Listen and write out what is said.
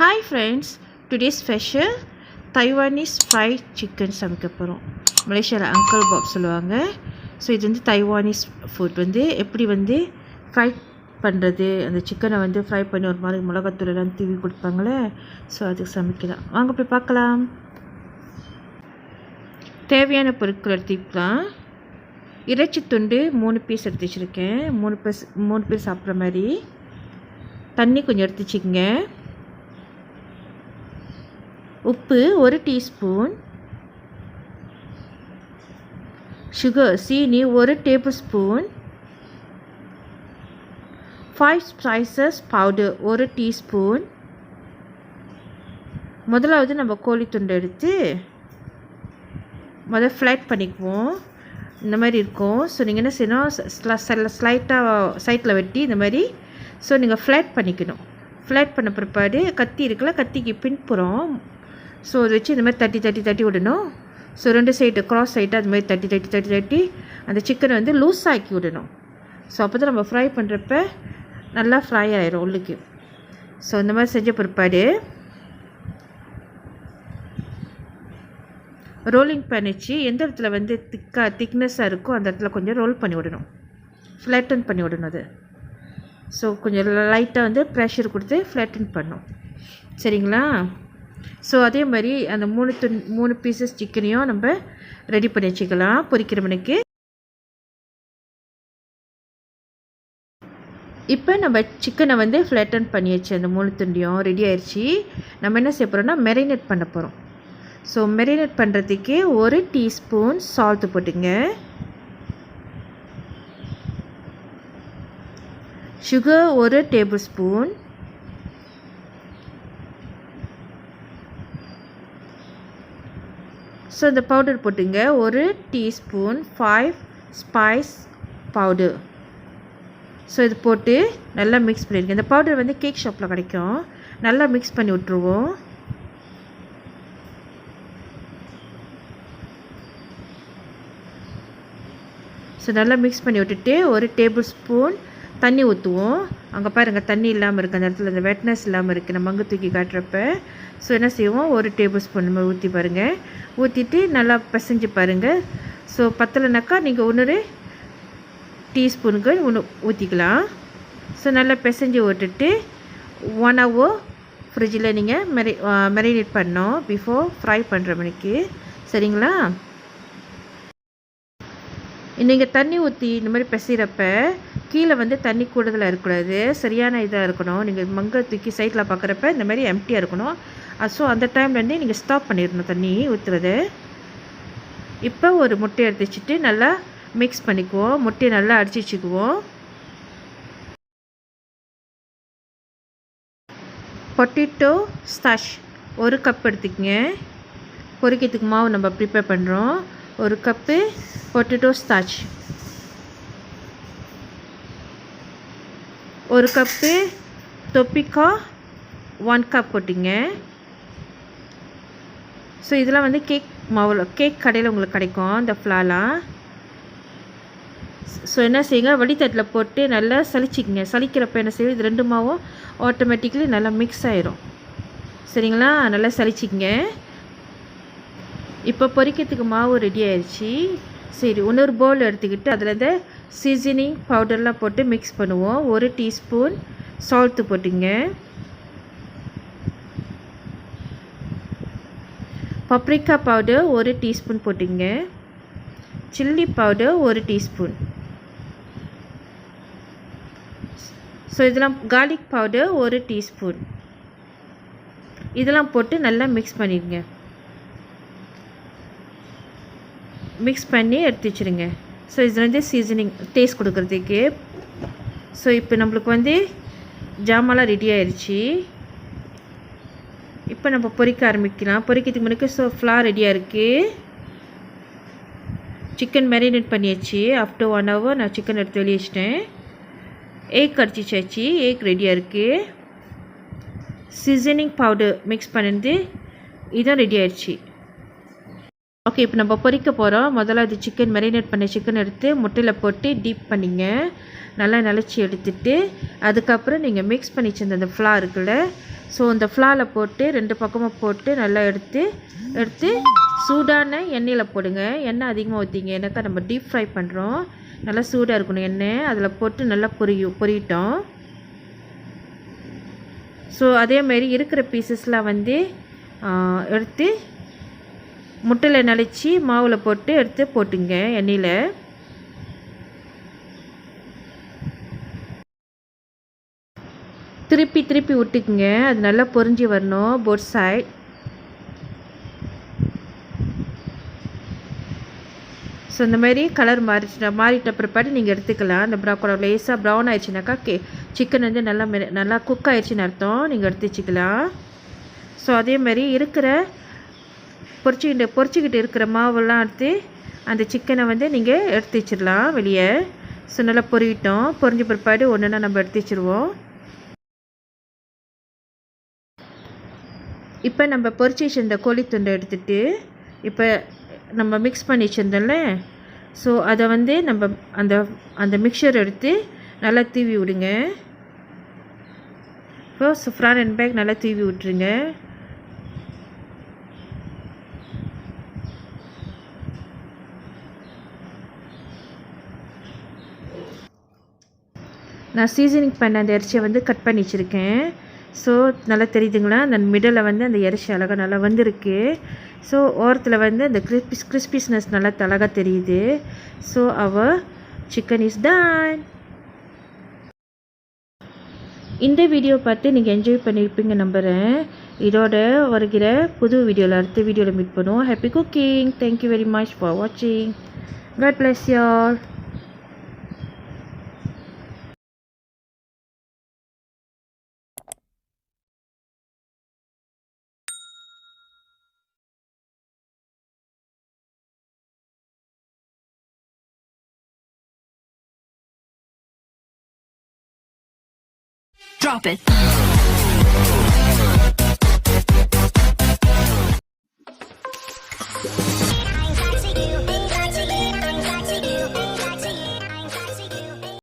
Hi friends, today's special Taiwanese fried chicken சமைக்க போகிறோம். மலேசியாவில் அங்கிள் பாப் சொல்லுவாங்க. ஸோ இது வந்து தைவானீஸ் ஃபுட் வந்து எப்படி வந்து ஃப்ரை பண்ணுறது, அந்த சிக்கனை வந்து ஃப்ரை பண்ணி ஒரு மாதிரி மிளகாத்தூளெல்லாம் தூவி கொடுப்பாங்களே, ஸோ அதுக்கு சமைக்கலாம். வாங்க போய் பார்க்கலாம். தேவையான பொருட்கள் எடுத்துக்கலாம். இறைச்சி துண்டு 3 பீஸ் எடுத்து வச்சுருக்கேன். 3 பேர் சாப்பிட்ற மாதிரி. தண்ணி கொஞ்சம் எடுத்து வச்சுக்கோங்க. உப்பு 1 டீஸ்பூன், சுகர் சீனி 1 table spoon, 5 spices powder 1 teaspoon. முதலாவது நம்ம கோழி துண்டை எடுத்து ஃப்ளைட் பண்ணிக்குவோம். இந்த மாதிரி இருக்கும். ஸோ நீங்கள் என்ன செய்யணும், ஸ்லைட்டாக சைட்டில் வெட்டி இந்த மாதிரி ஸோ நீங்கள் ஃப்ளைட் பண்ணிக்கணும். ஃப்ளைட் பண்ண பிற்பாடு கத்தி இருக்குல்ல, கத்திக்கு பின்புறம் ஸோ அதை வச்சு இந்த மாதிரி தட்டி விடணும். ஸோ 2 சைடு க்ராஸ் சைட்டாக அது மாதிரி தட்டி அந்த சிக்கனை வந்து லூஸ் ஆக்கி விடணும். ஸோ அப்போ தான் நம்ம ஃப்ரை பண்ணுறப்ப நல்லா ஃப்ரை ஆயிரும் உள்ளுக்கு. ஸோ இந்த மாதிரி செஞ்ச பிற்பாடு ரோலிங் பேன் வச்சு எந்த இடத்துல வந்து திக்னஸாக இருக்கோ அந்த இடத்துல கொஞ்சம் ரோல் பண்ணி விடணும், ஃப்ளாட்டன் பண்ணி விடணும் அது. ஸோ கொஞ்சம் லைட்டாக வந்து ப்ரெஷர் கொடுத்து ஃப்ளாட்டன் பண்ணணும். சரிங்களா? ஸோ அதே மாதிரி அந்த 3 பீசஸ் சிக்கனையும் நம்ம ரெடி பண்ணி வச்சுக்கலாம் பொரிக்கிற மணிக்கு. இப்போ நம்ம சிக்கனை வந்து ஃப்ளாட்டன் பண்ணியாச்சு, அந்த 3 துண்டையும் ரெடி ஆயிடுச்சு. நம்ம என்ன செய்ய போகிறோம்னா மேரினேட் பண்ண போகிறோம். ஸோ மேரினேட் பண்ணுறதுக்கு 1 டீஸ்பூன் சால்ட்டு போட்டுங்க, சுகர் 1 டேபிள் ஸ்பூன், ஸோ இந்த பவுடர் போட்டுங்க 1 டீஸ்பூன் 5 ஸ்பைஸ் பவுடர். ஸோ இது போட்டு நல்லா மிக்ஸ் பண்ணிடுங்க. இந்த பவுடர் வந்து கேக் ஷாப்பில் கிடைக்கும். நல்லா மிக்ஸ் பண்ணி விட்ருவோம். ஸோ நல்லா மிக்ஸ் பண்ணி விட்டுட்டு 1 டேபிள் ஸ்பூன் தண்ணி ஊற்றுவோம். அங்கே பாருங்கள் தண்ணி இல்லாமல் இருக்குது, அந்த இடத்துல அந்த வெட்னஸ் இல்லாமல் இருக்குது நம்ம அங்கே தூக்கி காட்டுறப்ப. ஸோ என்ன செய்வோம், 1 டேபிள் ஸ்பூன் நம்ம ஊற்றி பாருங்கள். ஊற்றிட்டு நல்லா பிசைஞ்சு பாருங்கள். ஸோ பத்தலைனாக்கா நீங்கள் 1 டீஸ்பூனுக்கு ஊற்றிக்கலாம். ஸோ நல்லா பிசைஞ்சு விட்டுட்டு 1 hour ஃப்ரிட்ஜில் நீங்கள் மேரினேட் பண்ணோம் பிஃபோர் ஃப்ரை பண்ணுற மணிக்கு. சரிங்களா? நீங்கள் தண்ணி ஊற்றி இந்த மாதிரி பிசைகிறப்ப கீழே வந்து தண்ணி கூடுதலாக இருக்கக்கூடாது, சரியான இதாக இருக்கணும். நீங்கள் மங்கை தூக்கி சைட்டில் பார்க்குறப்ப இந்த மாதிரி எம்டியாக இருக்கணும். ஸோ அந்த டைம்லேருந்தே நீங்கள் ஸ்டாப் பண்ணிடணும் தண்ணி ஊற்றுறது. இப்போ ஒரு முட்டையை எடுத்து வச்சுட்டு நல்லா மிக்ஸ் பண்ணிக்குவோம். முட்டையை நல்லா அடித்து வச்சுக்குவோம். பொட்டேட்டோ ஸ்டாஷ் 1 கப் எடுத்துக்கங்க. பொரிக்கிறதுக்கு மாவு நம்ம ப்ரிப்பேர் பண்ணுறோம். 1 கப்பு பொட்டேட்டோ ஸ்டார்ச், 1 கப்பு தொப்பிக்கா 1 கப் போட்டிங்க. ஸோ இதெல்லாம் வந்து கேக் கடையில் உங்களுக்கு கிடைக்கும் இந்த ஃப்ளாலாம். ஸோ என்ன செய்யுங்க, வடித்தட்டில் போட்டு நல்லா சலிச்சிக்கங்க. சலிக்கிறப்ப என்ன செய்யும், இது 2 மாவும் ஆட்டோமேட்டிக்கலி நல்லா மிக்ஸ் ஆயிரும். சரிங்களா? நல்லா சலிச்சிக்கங்க. இப்போ பொரிக்கிறதுக்கு மாவு ரெடி ஆயிடுச்சு. சரி, இன்னொரு பவுல் எடுத்துக்கிட்டு அதில் இந்த சீசனிங் பவுடர்லாம் போட்டு மிக்ஸ் பண்ணுவோம். 1 டீஸ்பூன் சால்ட்டு போட்டுங்க, பப்ரிக்கா பவுடர் 1 டீஸ்பூன் போட்டுங்க, சில்லி பவுடர் 1 டீஸ்பூன். ஸோ இதெல்லாம் கார்லிக் பவுடர் 1 டீஸ்பூன். இதெல்லாம் போட்டு நல்லா மிக்ஸ் பண்ணிடுங்க. மிக்ஸ் பண்ணி எடுத்து வச்சுருங்க. ஸோ இது வந்து சீசனிங் டேஸ்ட் கொடுக்குறதுக்கு. ஸோ இப்போ நம்மளுக்கு வந்து ஜாமான்லாம் ரெடி ஆயிடுச்சு. இப்போ நம்ம பொரிக்க ஆரம்பிக்கலாம். பொரிக்கிறதுக்கு முன்னாடி ஸோ ஃப்ளார் ரெடியாக இருக்குது. சிக்கன் மேரினேட் பண்ணியாச்சு. ஆஃப்டர் 1 hour நான் சிக்கன் எடுத்து வெளியே வச்சிட்டேன். எக் அடிச்சிச்சாச்சு. எக் ரெடியாக இருக்குது. சீசனிங் பவுடர் மிக்ஸ் பண்ணிட்டு இதுவும் ரெடி ஆயிடுச்சு. ஓகே, இப்போ நம்ம பொரிக்க போகிறோம். முதல்ல அது சிக்கன் மேரினேட் பண்ண சிக்கன் எடுத்து முட்டையில் போட்டு டீப் பண்ணிங்க. நல்லா நிலச்சி எடுத்துட்டு அதுக்கப்புறம் நீங்கள் மிக்ஸ் பண்ணி வச்சிருந்த அந்த ஃப்ளார் இருக்குல்ல, ஸோ இந்த ஃப்ளாரில் போட்டு 2 பக்கமும் போட்டு நல்லா எடுத்து சூடான எண்ணெயில் போடுங்க. எண்ணெய் அதிகமாக ஊற்றிங்க, ஏன்னாக்கா நம்ம டீப் ஃப்ரை பண்ணுறோம். நல்லா சூடாக இருக்கணும் எண்ணெய். அதில் போட்டு நல்லா பொரியட்டும். ஸோ அதேமாரி இருக்கிற பீசஸ்லாம் வந்து எடுத்து முட்டையில் நனைச்சி மாவில் போட்டு எடுத்து போட்டுங்க எண்ணெயில். திருப்பி விட்டுக்குங்க. அது நல்லா பொரிஞ்சு வரணும் போத் சைட். ஸோ இந்த மாதிரி கலர் மாறிட்ட பிற்பாடு நீங்கள் எடுத்துக்கலாம். அந்த லேசாக ப்ரௌன் ஆயிடுச்சுனாக்கா சிக்கன் வந்து நல்லா குக் ஆயிடுச்சுன்னு அர்த்தம். நீங்கள் எடுத்து வச்சுக்கலாம். ஸோ அதேமாதிரி இருக்கிற பொரிச்சிக்கிட்டு இருக்கிற மாவெல்லாம் எடுத்து அந்த சிக்கனை வந்து நீங்கள் எடுத்து வச்சிடலாம் வெளியே. ஸோ நல்லா பொரிஞ்ச பிற்பாடு ஒன்றுனா நம்ம எடுத்து வச்சுருவோம். இப்போ நம்ம பொரிச்சு வச்சிருந்த கோழி துண்டை எடுத்துகிட்டு இப்போ நம்ம மிக்ஸ் பண்ணி வச்சுருந்தோம்ல, ஸோ அதை வந்து நம்ம அந்த மிக்சர் எடுத்து நல்லா தூவி விடுங்க. இப்போ ஃப்ரண்ட் அண்ட் பேக் நல்லா தூவி விட்டுருங்க. நான் சீசனிங் பண்ண அந்த இறைச்சியை வந்து கட் பண்ணி வச்சுருக்கேன். ஸோ நல்லா தெரியுதுங்களா, அந்த மிடில் வந்து அந்த இறைச்சி அழகாக நல்லா வந்திருக்கு. ஸோ ஓரத்தில் வந்து அந்த கிறிஸ்பிஸ்னஸ் நல்லா அழகாக தெரியுது. ஸோ அவர் சிக்கன் இஸ் டன். இந்த வீடியோ பார்த்து நீங்கள் என்ஜாய் பண்ணியிருப்பீங்க நம்புகிறேன். இதோட வருகிற புது வீடியோவில் அடுத்த வீடியோவில் மீட் பண்ணுவோம். Happy cooking. Thank you very much for வாட்சிங். God bless you all. Drop it.